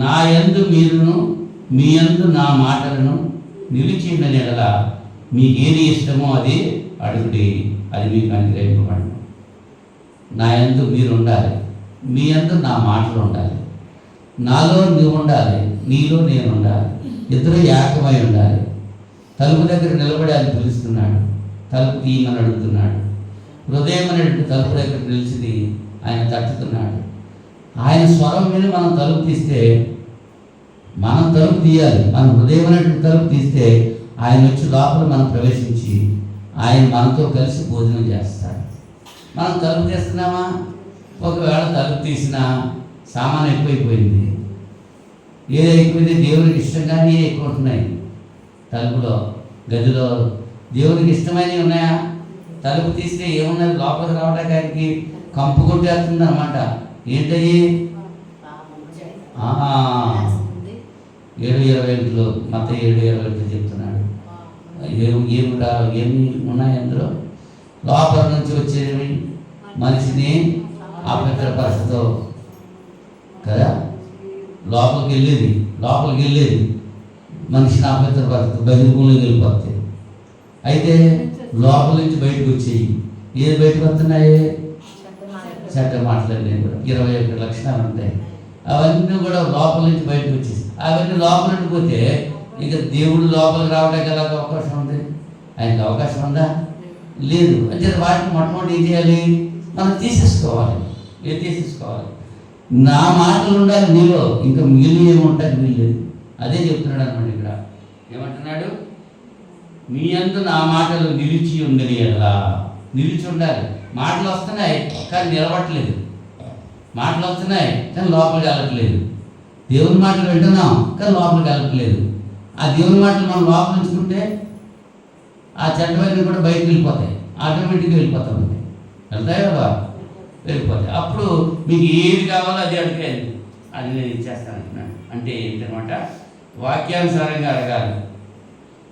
నా యందు మీరును మీ యందు నా మాటలను నిలిచి ఉన్న ఎడల మీకు ఏది ఇష్టమో అది అడుగుడి, అది మీకు అనుగ్రహింపబడును. నా యందు మీరు ఉండాలి, మీ యందు నా మాటలు ఉండాలి. నాలో నువ్వు ఉండాలి, నీలో నేను ఉండాలి. ఇద్దరు ఏకమై ఉండాలి. తలుపు దగ్గర నిలబడి ఆయన పిలుస్తున్నాడు, తలుపు తీయమని అడుగుతున్నాడు. హృదయం అనేటువంటి తలుపు దగ్గర నిలిచి ఆయన తట్టుతున్నాడు. ఆయన స్వరం విని మనం తలుపు తీస్తే, మనం తలుపు తీయాలి. మనం హృదయం అనేటువంటి తలుపు తీస్తే ఆయన వచ్చి లోపల మనం ప్రవేశించి ఆయన మనతో కలిసి భోజనం చేస్తాడు. మనం తలుపు తీస్తున్నామా? ఒకవేళ తలుపు తీసినా సామాను ఎక్కువైపోయింది. ఏది అయిపోయింది? దేవునికి ఇష్టంగానే ఎక్కువ ఉంటున్నాయి. తలుపులో, గదిలో దేవునికి ఇష్టమైనవి ఉన్నాయా? తలుపు తీస్తే ఏమున్నది? లోపలికి రావడానికి ఆయనకి కంపు కొట్టేస్తుంది అనమాట. ఏంటది? 7:21 మత్తయి 7:21 చెప్తున్నాడు. ఏమి ఉన్నాయి అందులో? లోపల నుంచి వచ్చేవి మనిషిని అపవిత్రపరచతో కదా, లోపలికి వెళ్ళేది మనిషిని అపవిత్రపరచదు, బహిర్భూమిలోకి వెళ్ళిపోతాయి. అయితే లోపల నుంచి బయటకు వచ్చేవి ఏది బయటకు వస్తున్నాయి? చెడ్డ మాటలన్నీ కూడా 21 లక్షణాలు ఉంటాయి. అవన్నీ కూడా లోపల నుంచి బయటకు వచ్చేసి అవన్నీ లోపల పోతే ఇక దేవుడు లోపలికి రావడానికి ఎలాగ అవకాశం ఉంది? ఆయనకి అవకాశం ఉందా? లేదు. అంటే వాటిని మొట్టమొదటి ఏం చేయాలి? మనం తీసేసుకోవాలి. తీసేసుకోవాలి. నా మాటలు ఉండాలి నీలో, ఇంకా మిగిలిన ఏముంటాయి? వీల్లేదు. అదే చెప్తున్నాడు అనమాట ఇక్కడ. ఏమంటున్నాడు? మీ యందు నా మాటలు నిలిచి ఉండని ఎలా. నిలిచి ఉండాలి. మాటలు వస్తున్నాయి కానీ నిలబట్టలేదు. మాటలు వస్తున్నాయి కానీ లోపలికి వెళ్ళట్లేదు. దేవుని మాటలు వింటున్నాం కానీ లోపలికి వెళ్ళట్లేదు. ఆ దేవుని మాటలు మనం లోపల ఉంచుకుంటే ఆ చెడ్డవన్నీ కూడా బయటకు వెళ్ళిపోతాయి, ఆటోమేటిక్గా వెళ్ళిపోతాం. వెళ్తాయి కదా, వెళ్ళిపోతాయి. అప్పుడు మీకు ఏది కావాలో అది అడిగాను, అది నేను ఇచ్చేస్తాను అంటున్నాడు. అంటే ఏంటనమాట? వాక్యానుసారంగా అడగాలి,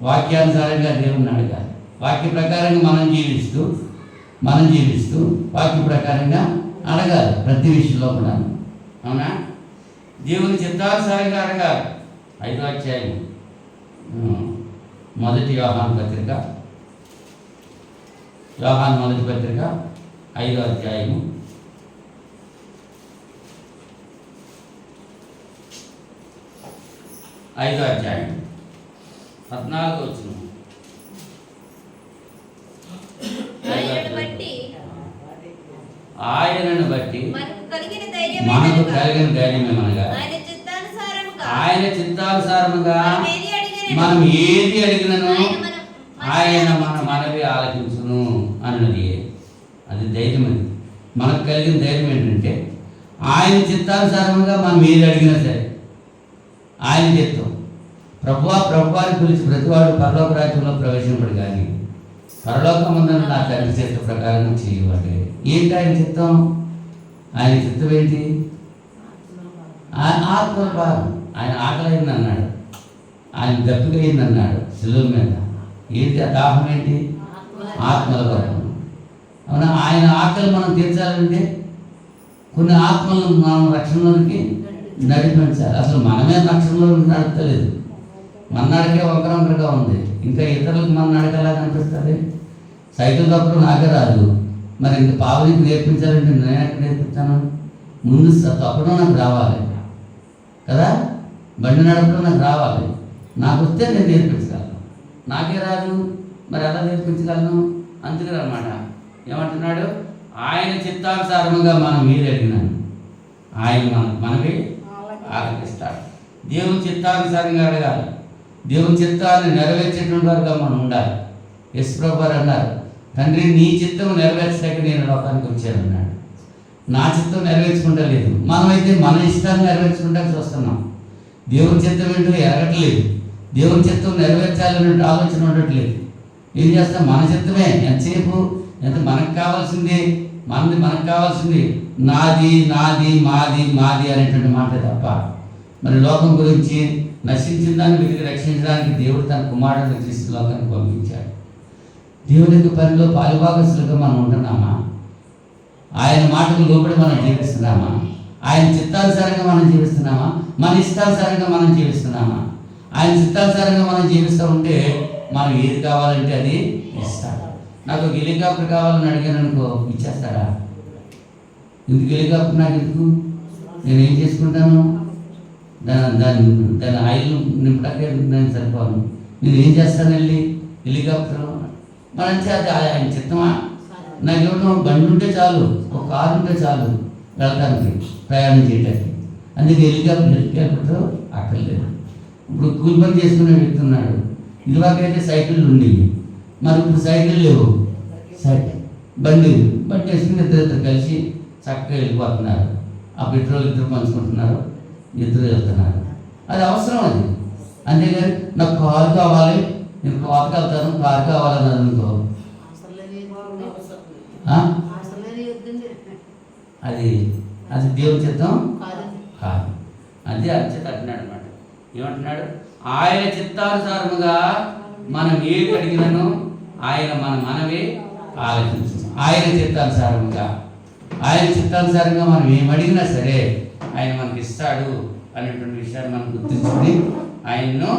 వాక్యానుసారంగా దేవుణ్ణి అడగాలి. వాక్య ప్రకారంగా మనం జీవిస్తూ వాక్య ప్రకారంగా అడగాలి ప్రతి విషయంలో కూడా. అవునా? దేవుని చిత్తానుసారంగా అడగాలి. 5వ అధ్యాయం 1 యోహాను పత్రిక, యోహాను మొదటి పత్రిక 5వ అధ్యాయము 14వ వచనం. ఆయనను బట్టి మనకు కలిగిన ధైర్యమేమనగా ఆయన చిత్తానుసారముగా మనం ఏది అడిగినను ఆయన మన మనవి ఆలకించును అన్నది. అది ధైర్యం. అది మనకు కలిగిన ధైర్యం ఏంటంటే ఆయన చిత్తానుసారముగా మనం ఏది అడిగినా సరే ఆయన చిత్తం. ప్రభువాని పిలిచి ప్రతివాడు పరలోక రాజ్యంలో ప్రవేశింపడు కానీ పరలోకముందున నా తండ్రి చిత్త ప్రకారం చేయవాడే. ఏంటి ఆయన చిత్తం? ఆయన చిత్తం ఏంటి? ఆత్మ భారం. ఆయన ఆకలి అయింది అన్నాడు, ఆయన దప్పిక అయింది అన్నాడు శిలువ మీద. ఏంటి ఆ దాహం ఏంటి? ఆత్మల కొరకు. అవునా? ఆయన ఆకలి మనం తీర్చాలంటే కొన్ని ఆత్మలను మనం రక్షణలోనికి నడిపించాలి. అసలు మనమే రక్షణలో నడపలేదు, మన నడకే వంకరంకరగా ఉంది. ఇంకా ఇతరులకు మన నడకలా కనిపిస్తుంది. సైకిల్ తప్పడం నాకే రాదు, మరి ఇంక పావునికి నేర్పించాలంటే నేను ఎక్కడ నేర్పిస్తాను? ముందు తప్పడం నాకు రావాలి కదా, బండి నడపడం నాకు రావాలి. నాకు వస్తే నేను నేర్పించగలను, నాకే రాదు, మరి ఎలా నేర్పించగలను? అందుకని అన్నమాట ఏమంటున్నాడు, ఆయన చిత్తానుసారముగా మనం మీరు అడిగినాను, ఆయన మనవి ఆలకిస్తాడు. దేవుని చిత్తానుసారంగా అడగాలి, దేవుని చిత్తాన్ని నెరవేర్చేటువంటి వారుగా మనం ఉండాలి. యేసుప్రభు వారు అన్నారు, తండ్రి నీ చిత్తం నెరవేర్చడానికి నేను లోకానికి వచ్చానన్నాడు. నా చిత్తం నెరవేర్చుకుంటా లేదు. మనమైతే మన ఇష్టాన్ని నెరవేర్చుకుంటా చూస్తున్నాం. దేవుని చిత్తం ఏంటో ఎరగట్లేదు, దేవుని చిత్తం నెరవేర్చాలనే ఆలోచన ఉండట్లేదు. ఏం చేస్తాం? మన చిత్తమే ఎంతసేపు, ఎంత మనకు కావాల్సింది మనకు కావాల్సింది నాది నాది మాది మాది అనేటువంటి మాట తప్ప. మరి లోకం గురించి నశించిన దాన్ని వెతికి రక్షించడానికి దేవుడు తన కుమారుడిని క్రీస్తు లోకానికి పంపించాడు. దేవుని యొక్క పనిలో పాలుభాగస్తులుగా మనం ఉంటున్నామా? ఆయన మాటకు లోబడి మనం జీవిస్తున్నామా? ఆయన చిత్తానుసారంగా మనం జీవిస్తున్నామా? మన ఇష్టానుసారంగా మనం జీవిస్తున్నామా? ఆయన చిత్తానుసారంగా మనం జీవిస్తూ ఉంటే మనం ఏది కావాలంటే అది ఇస్తాడు. నాకు ఒక హెలికాప్టర్ కావాలని అడిగాను అనుకో, ఇచ్చేస్తాడా? ఎందుకు హెలికాప్టర్ నాకు ఎందుకు? నేను ఏం చేసుకుంటాను? దాని ఆయిల్ నింపడాకే నేను సరిపోను. నేను ఏం చేస్తాను వెళ్ళి హెలికాప్టర్? మన అది ఆయన చిత్తమా? నాకు ఏమన్నా బండి ఉంటే చాలు, ఒక కారు ఉంటే చాలు వెళ్ళడానికి, ప్రయాణం చేయడానికి. అందుకే హెలికాప్టర్ అక్కర్లేదు. ఇప్పుడు కూలి పని చేసుకునే వ్యక్తి ఉన్నాడు. ఇదివరకైతే సైకిళ్ళు ఉండేవి, మరి ఇప్పుడు సైకిల్ లేవు. బండి వేసుకుని ఇద్దరు కలిసి చక్కగా వెళ్ళిపోతున్నారు. ఆ పెట్రోల్ ఇద్దరు పంచుకుంటున్నారు, ఇద్దరు వెళ్తున్నారు. అది అవసరం అది. అంతేగాని నాకు కారు కావాలి, నేను కోతకు వెళ్తాను, కారు కావాలన్నది అనుకో, అది దేవుని చిత్తం కాదు. అది అర్చత అంటున్నాడు అనమాట. ఏమంటున్నాడు? ఆయన చిత్తానుసారముగా మనం ఏది అడిగినను ఆయన మనవి ఆలోచించు. ఆయన చిత్తానుసారంగా మనం ఏం అడిగినా సరే ఆయన మనకి ఇస్తాడు అనేటువంటి విషయాన్ని మనం గుర్తించుకుని ఆయన్ను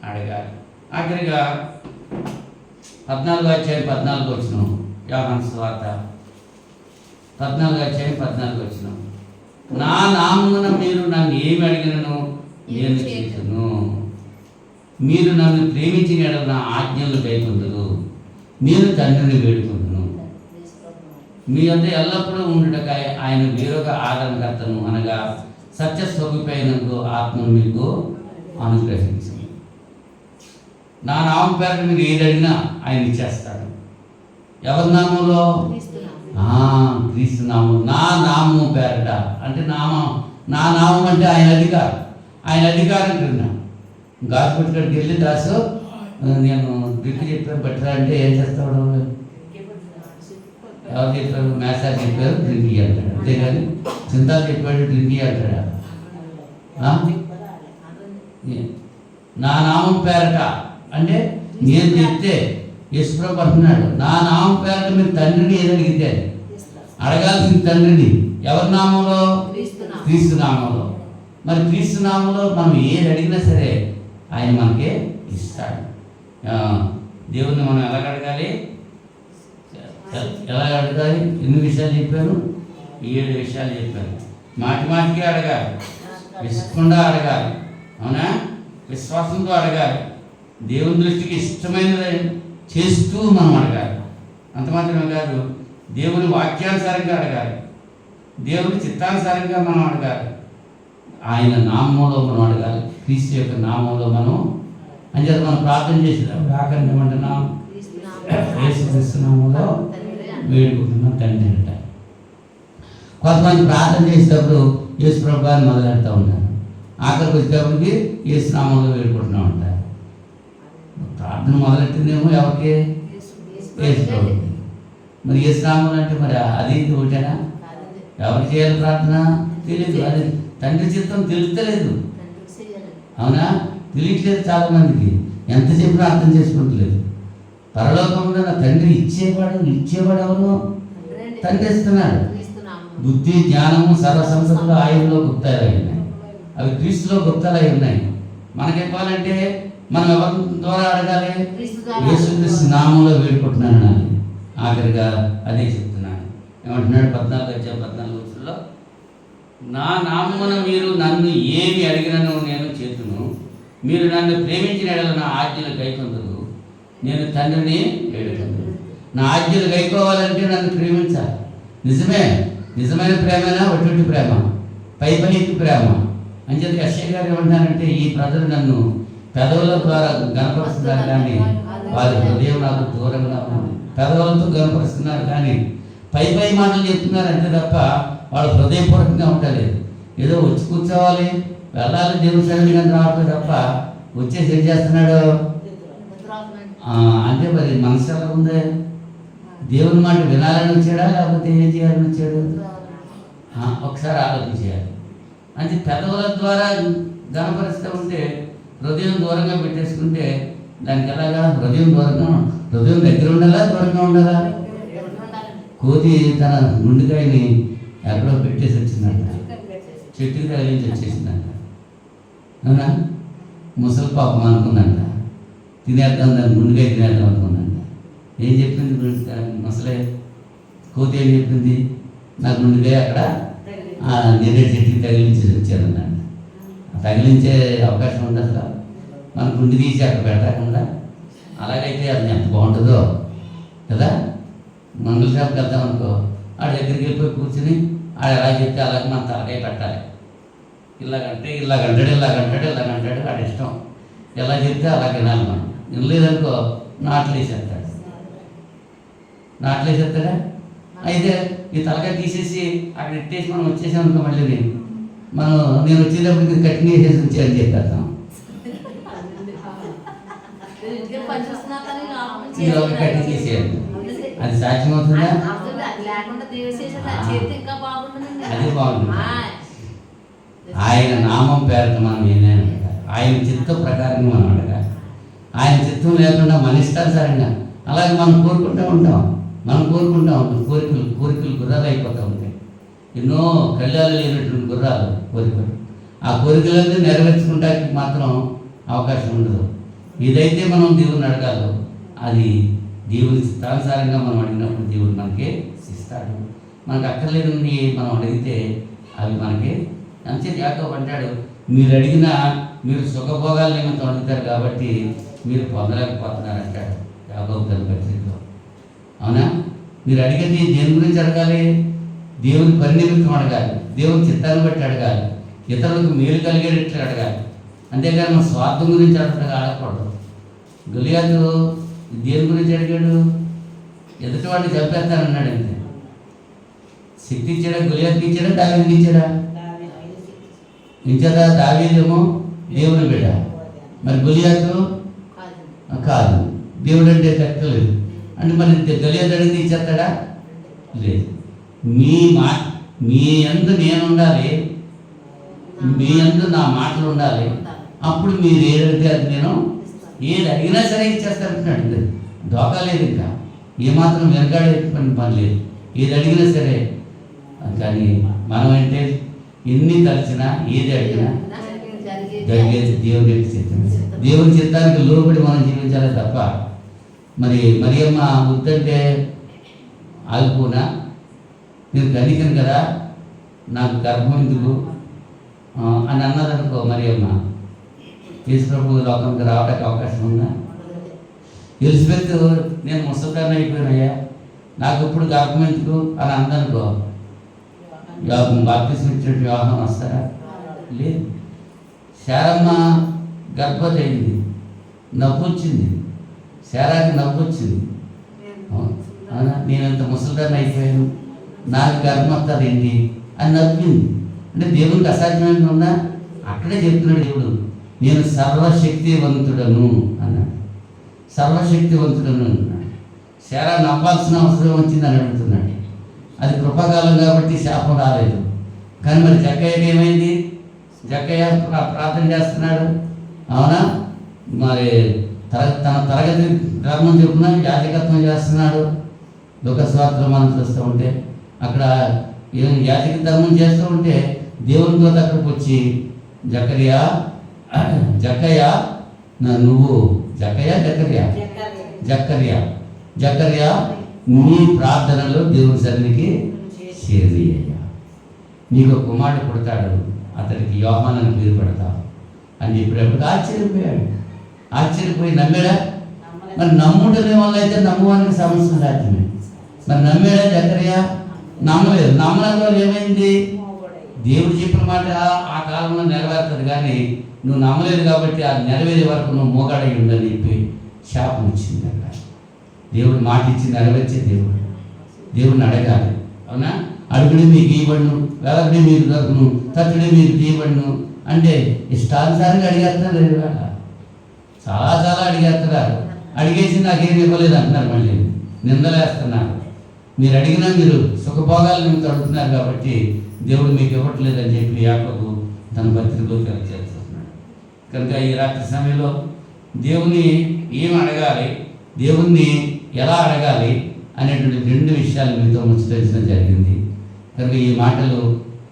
అడగాలి. ఆఖరిగా 14:14 యోహాను సువార్త 14:14 నా నామమున మీరు నన్ను ఏమి అడిగినను నేను చేతును. మీరు నన్ను ప్రేమించిన యెడల నా ఆజ్ఞలు కైకొందురు. నేను తండ్రిని వేడుకుంటును. మీ వద్ద ఎల్లప్పుడూ ఉండుటక ఆయన వేరొక ఆదరణకర్తను అనగా సత్యస్వరూపైనందు ఆత్మను మీకు అనుగ్రహించు. నా నామం పేరట మీరు ఏది అడిగినా ఆయన ఇచ్చేస్తాడు. ఎవరి నామంలో? క్రీస్తు నామం. నా నామం పేరట అంటే నా నామం అంటే ఆయన అధికారం క్రింద. గాజుపట్టుకడికి వెళ్ళి దాసు నేను డ్రింక్ చెప్పాను బట్టరా అంటే ఏం చేస్తాడు? ఎవరు చెప్పారు? మేసార్ చెప్పారు డ్రింక్ అంటాడు. అంతేగాని చింతాలు చెప్పాడు డ్రింక్ అంటాడా? నా నామం పేరట అంటే నేను చెప్తే యేసుప్రభు అంటున్నాడు, నా నామం పేరట మీరు తండ్రిని ఏది అడిగితే అడగాల్సిన తండ్రిని. ఎవరి నామంలో? క్రీస్తు నామంలో. మరి క్రీస్తు నామంలో మనం ఏది అడిగినా సరే ఆయన మనకే ఇస్తాడు. దేవుణ్ణి మనం ఎలా అడగాలి? ఎన్ని విషయాలు చెప్పాను? 7 విషయాలు చెప్పాను. మాటికి అడగాలి, విసుకుండా అడగాలి. అవునా? విశ్వాసంతో అడగాలి. దేవుని దృష్టికి ఇష్టమైనది చేస్తూ మనం అడగాలి. అంత మాత్రమే కాదు, దేవుని వాక్యానుసారంగా అడగాలి, దేవుని చిత్తానుసారంగా మనం అడగాలి. ఆయన నామంలో మనం అడగాలి, క్రీస్తు యొక్క నామంలో మనం. అంచేత మనం ప్రార్థన చేసేటప్పుడు ఆఖరిని ఏమంటున్నాం? యేసుక్రీస్తు నామంలో వేడుకుంటున్నాం తండ్రి అంట. కొంతమంది ప్రార్థన చేసేటప్పుడు యేసు ప్రభువు అని మొదలెడుతూ ఉంటారు. ఆఖరికి వచ్చేటప్పటికి యేసు నామంలో వేడుకుంటున్నాం అంటారు. ప్రార్థన మొదలెట్టిందేమో ఎవరికి? యేసు ప్రభువుకి. మరి యేసు నామంలో అంటే మరి అది ఇది ఒకటేనా? ఎవరు చేయాలి ప్రార్థన? తెలియదు. అది తండ్రి చిత్తం తెలుస్తలేదు. అవునా? తెలియట్లేదు చాలామందికి. ఎంత చెప్పినా అర్థం చేసుకుంటలేదు. పరలోకంలో నా తండ్రి ఇచ్చేవాడు ఎవరు? తండ్రి ఇస్తున్నాడు. బుద్ధి, జ్ఞానము, సర్వసంపదలు ఆయనలో గుప్తాలై ఉన్నాయి. అవి క్రీస్తులో గుప్తాలై ఉన్నాయి. మనకి ఇవ్వాలంటే మనం ఎవరి ద్వారా అడగాలి? యేసుక్రీస్తు నామంలో వేడుకుంటున్నాను అని ఆఖరిగా అదే చెప్తున్నాను. ఏమంటున్నాడు? 14:14 నా నామమున మీరు నన్ను ఏమి అడిగినను నేను చేతును. మీరు నన్ను ప్రేమించిన ఎడల నా ఆజ్ఞలు గైకొందురు. నేను తండ్రిని వేడుకొందును. నా ఆజ్ఞలు గైకోవాలంటే నన్ను ప్రేమించాలి. నిజమైన ప్రేమనా ఒట్టి ప్రేమ? పైకి ప్రేమ అని చెప్పి యెషయా గారు ఏమంటారంటే, ఈ ప్రజలు నన్ను పెదవుల ద్వారా గనపరుస్తున్నారు కానీ వారి హృదయం నాకు దూరంగా ఉంది. పెదవులతో గనపరుస్తున్నారు కానీ పై మాటలు చెప్తున్నారు అంతే తప్ప వాళ్ళు హృదయపూర్వకంగా ఉండలేదు. ఏదో వచ్చి కూర్చోవాలి, వెళ్ళాలి, దేవుని సన్నిధిగా రావట్లేదు తప్ప వచ్చేసి ఏం చేస్తున్నాడు అంటే మరి మనసు ఎలా ఉంది? దేవుని మాట వినాలని వచ్చాడా లేకపోతే ఏం చేయాలని వచ్చాడు? ఒకసారి ఆలోచన చేయాలి. అంటే పెదవుల ద్వారా గనపరుస్తూ ఉంటే హృదయం దూరంగా పెట్టేసుకుంటే దానికి ఎలాగా? హృదయం దగ్గర ఉండాలా దూరంగా ఉండాలా? కోతి తన గుండెకాయని ఎక్కడో పెట్టేసి వచ్చిందంట, చెట్టుకి తగిలించి వచ్చేసిందంట. అవునా? ముసలి పాపం అనుకుందంట, తినేద్దాం, దాని గుండెకాయ తినేద్దాం అనుకుందంట. ఏం చెప్పింది ముసలే? కోతి ఏం చెప్పింది? నాకు గుండెకాయ అక్కడ నేనే చెట్టుకి తగిలించి వచ్చారన్నాడు. తగిలించే అవకాశం ఉంది అసలు? మన గుండె తీసి అక్కడ పెట్టకుండా అలాగైతే అది ఎంత బాగుంటుందో కదా. మంగళ షాప్కి వెళ్తాం అనుకో, ఆడ దగ్గరికి వెళ్ళిపోయి కూర్చుని ఆడ ఎలా చెప్తే అలాగే మన తలకాయ పెట్టాలి. ఇలాగంటాడు ఆడ ఇష్టం. ఎలా చెప్తే అలా వినాలి మనం. వినలేదనుకో నాట్లేసేస్తాడా? అయితే ఈ తలకాయ తీసేసి అక్కడ ఎట్టేసి మనం వచ్చేసామనుకో, మళ్ళీ నేను వచ్చేటప్పటికి కట్టింగ్ వేసేసి ఉంచారని చెప్పేస్తాం. కట్టింగ్ చేసేయాలి. అది సాధ్యం అవుతుందా? అది బాగుంటుంది. ఆయన నామం పేరుతో మనం ఏదైనా అడగాలి. ఆయన చిత్తం ప్రకారంగా మనం అడగాలి. ఆయన చిత్తం లేకుండా మన ఇష్టానుసారంగా అలాగే మనం కోరుకుంటూ ఉంటాం. కోరికలు గుర్రాలు అయిపోతూ ఉంటాయి. ఎన్నో కళ్యాణాలు లేనటువంటి గుర్రాలు కోరికలు. ఆ కోరికలన్నీ నెరవేర్చుకుంటానికి మాత్రం అవకాశం ఉండదు. ఇదైతే మనం దేవుని అడగాలి. అది దేవుని చిత్తానుసారంగా మనం అడిగినప్పుడు దేవుడు మనకి ఇస్తాడు. మనకు అక్కర్లేదని మనం అడిగితే అవి మనకి అంతే. యాకోబు అంటాడు, మీరు సుఖభోగాల నిమిత్తం అడుగుతారు కాబట్టి మీరు పొందలేకపోతున్నారు అంటాడు యాకోబు గారి పత్రికలో. అవునా? మీరు అడిగేది దేని గురించి అడగాలి? దేవుని పని నిమిత్తం అడగాలి, దేవుని చిత్తాన్ని బట్టి అడగాలి, ఇతరులకు మేలు కలిగేటట్లు అడగాలి. అంతేగాని మన స్వార్థం గురించి అడగకూడదు. గొలియాతు దేని గురించి అడిగాడు? ఎదుటి వాడిని చంపేస్తానన్నాడు. అంతే. శక్తి ఇచ్చాడా? గొలియాతుకి ఇచ్చాడా? దావీదుకి ఇచ్చాడా? ఇచ్చాడా? దావీదేమో దేవుని బిడ్డ, మరి గొలియాతు కాదు. దేవుడు అంటే తగ్గలేదు అంటే మరి గొలియాతు అడిగితే ఇచ్చేస్తాడా? లేదు. మీ యందు నేను ఉండాలి, మీ యందు నా మాటలు ఉండాలి. అప్పుడు మీరు ఏదైతే అది నేను ఏది అడిగినా సరే ఇచ్చేస్తారంటున్నాడు. దోకా లేదు, ఇంకా ఏమాత్రం వెనకాడే పని లేదు. ఏది అడిగినా సరే. కానీ మనం అంటే ఎన్ని తలచినా ఏది అడిగినా జరిగేది దేవుని చిత్తం. దేవుని చిత్తానికి లోబడి మనం జీవించాలి తప్ప మరి మరియమ్మ వద్దంటే ఆగిపోనా? నేను కనికను కదా, నాకు గర్భం ఎందుకు అని అన్నదనుకో మరియమ్మ, యేసు ప్రభు లోకంకి రావడానికి అవకాశం ఉందా? ఎలిజబెత్ నేను ముసలిదాన్ని అయిపోయినాయా, నాకు ఇప్పుడు గర్భం ఎందుకు అని అందనుకో, బాప్తిసం ఇచ్చినట్టు వివాహం వస్తారా? లేదు. శారమ్మ గర్భవతి అయింది, నవ్వు వచ్చింది, శారాకి నవ్వు వచ్చింది. అవునా? నేనంత ముసలిదాన్ని అయిపోయాను, నాకు గర్భం వస్తుంది ఏంటి అని నవ్వింది. అంటే దేవునికి అసాధ్యమైన ఉందా? అక్కడే చెప్తున్నాడు దేవుడు, నేను సర్వశక్తివంతుడను అన్నాడు. సర్వశక్తివంతుడను అన్నాడు. శారా నవ్వాల్సిన అవసరం వచ్చింది అని అడుగుతున్నాడు. అది కృపాకాలం కాబట్టి శాపం రాలేదు. కానీ మరి జక్కయ్యకి ఏమైంది? జక్కయ్య ప్రార్థన చేస్తున్నాడు. అవునా? మరి తన తరగతి ధర్మం చెప్పున యాజకత్వం చేస్తున్నాడు. లోకస్వార్థలో మనం చూస్తూ ఉంటే అక్కడ యాజక ధర్మం చేస్తూ ఉంటే దేవునితో అక్కడికి వచ్చి జకర్యా నీ ప్రార్థనలో దేవుని సన్నిధికి చేరియ్యా, నీకు కుమారుడు పుడతాడు, అతడికి యోహాను అని పేరు పెడతావు అని చెప్పినప్పుడు ఆశ్చర్యపోయి నమ్మాడా? మరి నమ్ముటనే వల్ల అయితే నమ్మువానికి సమస్య సాధ్యమే. మరి నమ్మాడా జకర్యా? నమ్మలేదు. నమ్మడం వల్ల ఏమైంది? దేవుడు చెప్పిన మాట ఆ కాలంలో నెరవేరుతుంది, కానీ నువ్వు నమ్మలేదు కాబట్టి ఆ నెరవేరే వరకు నువ్వు మోగాడై ఉండని చెప్పి శాపం ఇచ్చింది. అక్కడ దేవుడు మాట ఇచ్చి నెరవేర్చే దేవుడిని అడగాలి. అవునా? అడుగుడి మీకు ఇవ్వడును, వెలగడి మీకు దొరకను, తట్టుడి మీకు తీయబడును అంటే ఇష్టానుసారంగా అడిగేస్తున్నారు. ఇవాళ చాలా అడిగేస్తున్నారు. అడిగేసి నాకేం ఇవ్వలేదు అంటున్నారు, మళ్ళీ నిందలేస్తున్నారు. మీరు అడిగినా మీరు సుఖభోగాలు మీకు అడుగుతున్నారు కాబట్టి దేవుడు మీకు ఇవ్వట్లేదని చెప్పి యాకోబు తన పత్రికలో తెలియజేస్తున్నాడు. కనుక ఈ రాత్రి సమయంలో దేవుని ఏం అడగాలి, దేవుణ్ణి ఎలా అడగాలి అనేటువంటి 2 విషయాలు మీతో ముచ్చరించడం జరిగింది. కనుక ఈ మాటలు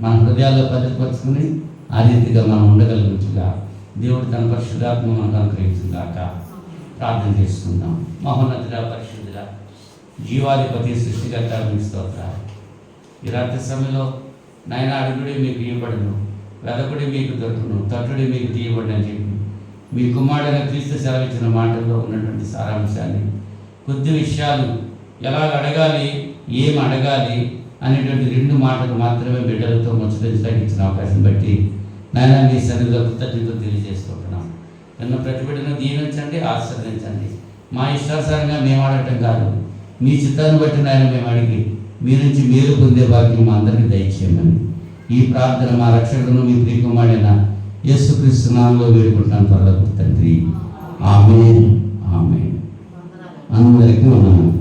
మన హృదయాల్లో భద్రపరుచుకుని ఆ రీతిగా మనం ఉండగలుగుతుగా దేవుడు తన పరిశుద్ధాత్మ మనకు అనుగ్రహించుగాక. ప్రార్థన చేసుకుందాం. మహోన్నతుడా, పరిశుద్ధుడా, జీవాధిపతి, సృష్టికర్త మీకు స్తోత్రాలు. ఈ రాత్రి సమయంలో నాయన అడుగుడి మీకు ఇవ్వబడును, వెదకుడి మీకు దొరుకును, తట్టుడి మీకు తీయబడి అని చెప్పి మీ కుమారుడైన క్రీస్తు సెలవిచ్చిన మాటల్లో ఉన్నటువంటి సారాంశాన్ని, కొద్ది విషయాలు ఎలా అడగాలి, ఏం అడగాలి అనేటువంటి 2 మాటలు మాత్రమే బిడ్డలతో ముచ్చటించడానికి ఇచ్చిన అవకాశం బట్టి నాయన మీ సన్నిధిలో కృతజ్ఞతలు తెలియజేసుకుంటున్నాం. ఎన్నో ప్రతి బిడ్డను దీవించండి, ఆశీర్వదించండి. మా ఇష్టానుసారంగా మేము అడగటం కాదు, మీ చిత్తాన్ని బట్టి నాయన మేము అడిగి మీ నుంచి మేలు పొందే భాగ్యం మా అందరికీ దయచేయమని ఈ ప్రార్థన మా రక్షకులను మీ ప్రియకుమారైన యేసుక్రీస్తు నామములో వేడుకుంటున్నాను త్వరలో తండ్రి. ఆమేన్. అందరికీ వందనాలు.